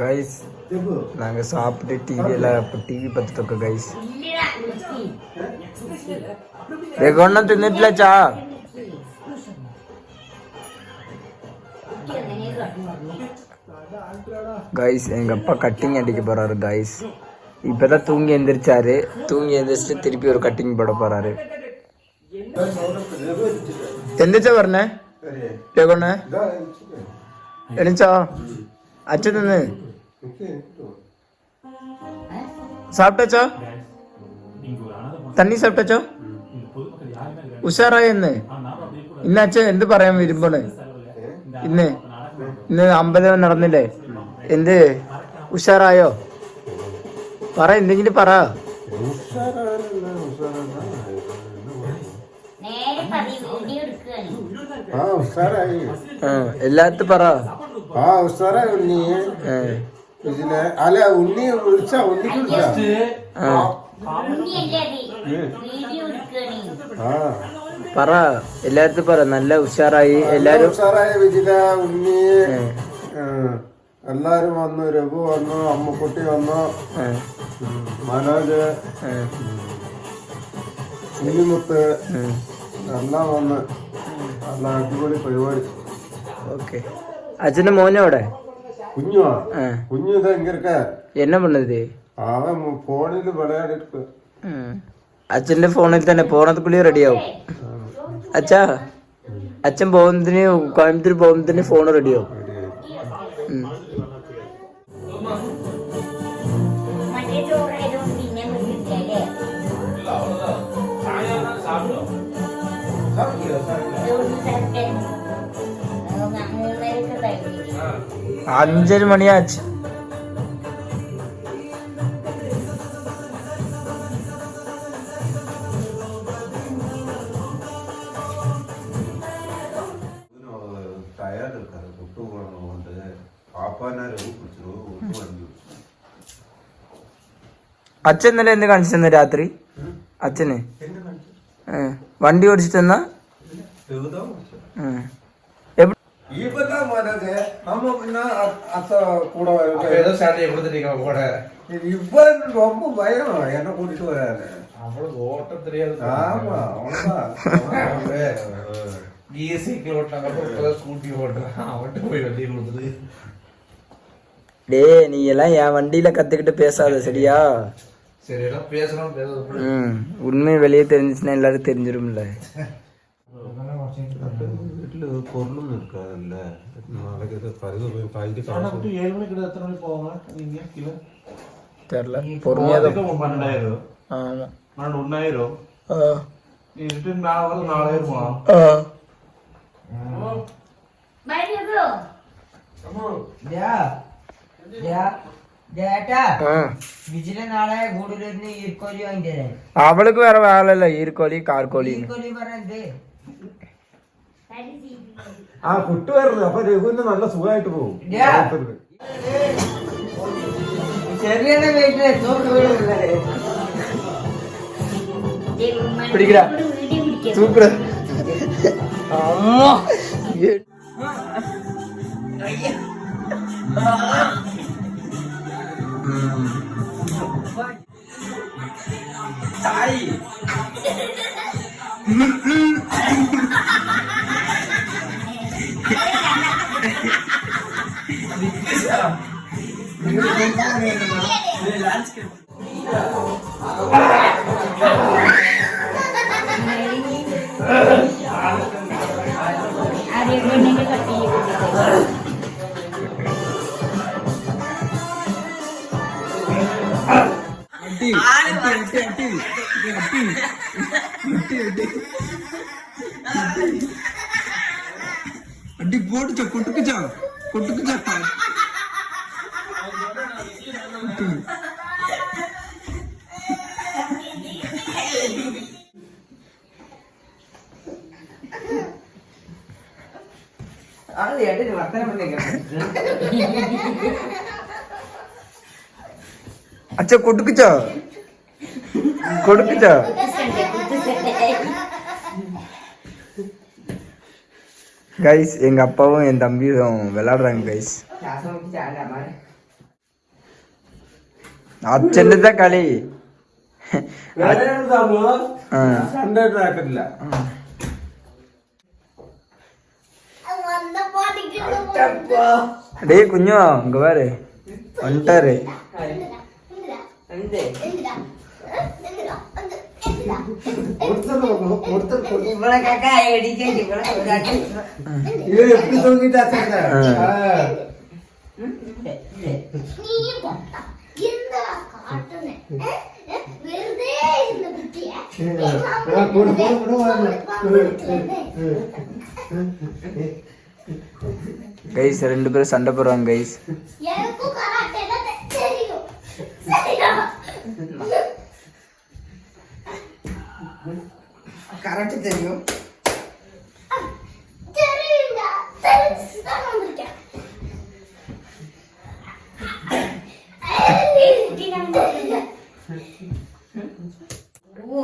Guys நாங்க சாப்பிட்டு TV பார்த்துட்டு இருக்கோம் கைஸ். ஒன்னும் தின்னுட்டுலச்சா கைஸ். எங்க அப்பா கட்டிங் அடிக்க போறாரு கைஸ். இப்பதான் தூங்கி எந்திரிச்சாரு. தூங்கி எந்திரிச்சிட்டு திருப்பி ஒரு கட்டிங் போட போறாரு. எந்திரிச்சா வரண்ணே கொண்ணே எனிச்சா அச்சு தந்து சாப்பிட்டாச்சா? தண்ணி சாப்பிட்டாச்சോ? ഉഷാറായി ഇന്ന് അച്ഛൻ എന്ത് പറയാൻ വരുമ്പോണ്? ഇന്ന് 50 നടന്നില്ലേ? എന്ത് ഉഷാറായോ? പറ, എന്തെങ്കിലും പറ. എല്ലാത്തും പറ. അല്ല ഉണ്ണി വിളിച്ചാ ഉണ്ണിക്ക് പറ, എല്ലായിടത്തും പറ. നല്ല ഉഷാറായി എല്ലാരും. ഉഷാറായി വിജില, ഉണ്ണി എല്ലാരും വന്നു. രഘു വന്നു, അമ്മക്കുട്ടി വന്നു, മനോജ്, ഉണ്ണിമുത്ത് എല്ലാം വന്ന്. നല്ല അടിപൊളി പരിപാടി. ഓക്കെ. അച്ഛന്റെ മോനോടെ കുഞ്ഞുവാ? കുഞ്ഞു ഇതാ ഇങ്ങ இருக்க. என்ன பண்ணுது? അവൻ ഫോണിൽ വിളയാടിട്ട്. അച്ഛന്റെ ഫോണിൽ തന്നെ പോണതുക്കുള്ളിൽ റെഡിയാവും. അച്ഛാ, അച്ഛൻ പോകുന്നതിന് കോയമ്പത്തൂർ പോകുന്നതിന് ഫോൺ റെഡിയാവും. അഞ്ചര മണിയാച്ച്. അച്ഛൻ ഇന്നലെ എന്ത് കാണിച്ചു തന്നെ രാത്രി? അച്ഛന് വണ്ടി ഓടിച്ചിട്ടെന്നാ? ഇവൻ ரொம்ப பயம் என்ன கூட்டிட்டு வராரு. அவளுக்கு ஓட்ட தெரியாது. ஆமா டே, நீ எல்லாம் என் வண்டியில கத்துக்கிட்டு பேசாத சரியா? உண்மை வெளியே தெரிஞ்சிச்சுன்னா எல்லாரும் தெரிஞ்சிரும்ல. വീട്ടില് പൊരുളൊന്നും എടുക്കാറില്ല. അവൾക്ക് വേറെ വേളല്ല. ഈർക്കോലി കാർക്കോലി ആ കുട്ടി വരുന്നത്. അപ്പൊ രഘുവിന് നല്ല സുഖമായിട്ട് പോകും. പിടിക്കടാ, സൂപ്പർ. അമ്മ തായി അടി പോടിച്ചോ, കൊട്ടുക്കിച്ചോ, കൊട്ടുക്കിച്ചോ. അച്ഛ കൊടുക്കിച്ചോ, കൊടുക്കിച്ചോ. கைஸ், எங்க அப்பாவும் என் தம்பியும் விளையாடுறாங்க கைஸ். അച്ഛൻ്റെ കളി സൺഡേ ട്രാക്കില്ല டே குஞ்சோ இங்க பாரு வந்துட்டாரு. எப்படி தூங்கிட்டா கைஸ் 2 பேரும் சண்டை போடுறாங்க கைஸ். கரெக்ட் தெரியும்.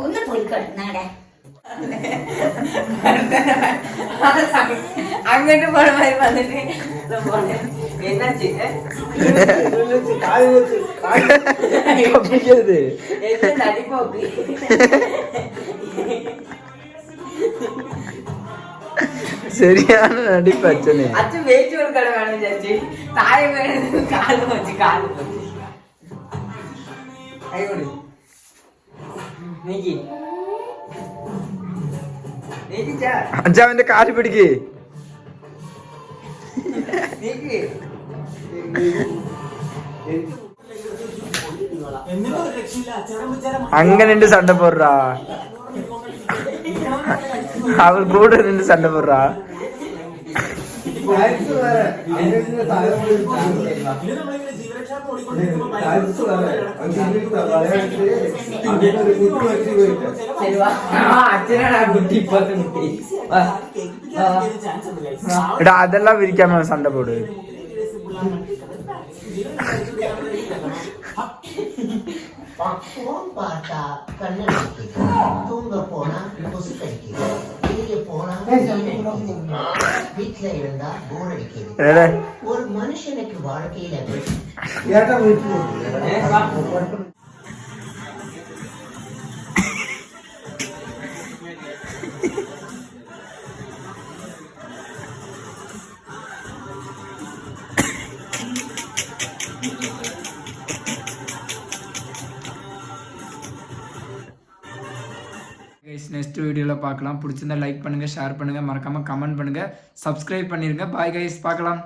ഒന്ന് പോയിക്കോട്ടെ ഞങ്ങളുടെ അങ്ങോട്ട് പോണ மாதிரி വന്നിട്ട് என்னாச்சு நடிப்போக்கு சரியான நடிப்பு அச்சனே. அச்சன் வேச்சு ஒரு கடை வேணும் சாச்சி தாய் வேணும் காலு வச்சு கையோடு நீக்கி അച്ഛാ അവന്റെ കാല് പിടിക്ക്. அங்க நின்று சண்டை போடுறா, அவர் கூட நின்று சண்டை போடுறா. அதெல்லாம் விரிக்காம சண்டை போடு. பார்த்தா கண்ணு தூங்க போனா கொசு கடிக்குது, வெளியே போனா வீட்டுல இருந்தா போர் அடிக்குது. ஒரு மனுஷனுக்கு வாழ்க்கையில நெக்ஸ்ட் வீடியோவில் பார்க்கலாம். பிடிச்சிருந்தா லைக் பண்ணுங்கள், ஷேர் பண்ணுங்கள், மறக்காமல் கமெண்ட் பண்ணுங்கள், சப்ஸ்கிரைப் பண்ணிடுங்க. பாய் கைஸ், பார்க்கலாம்.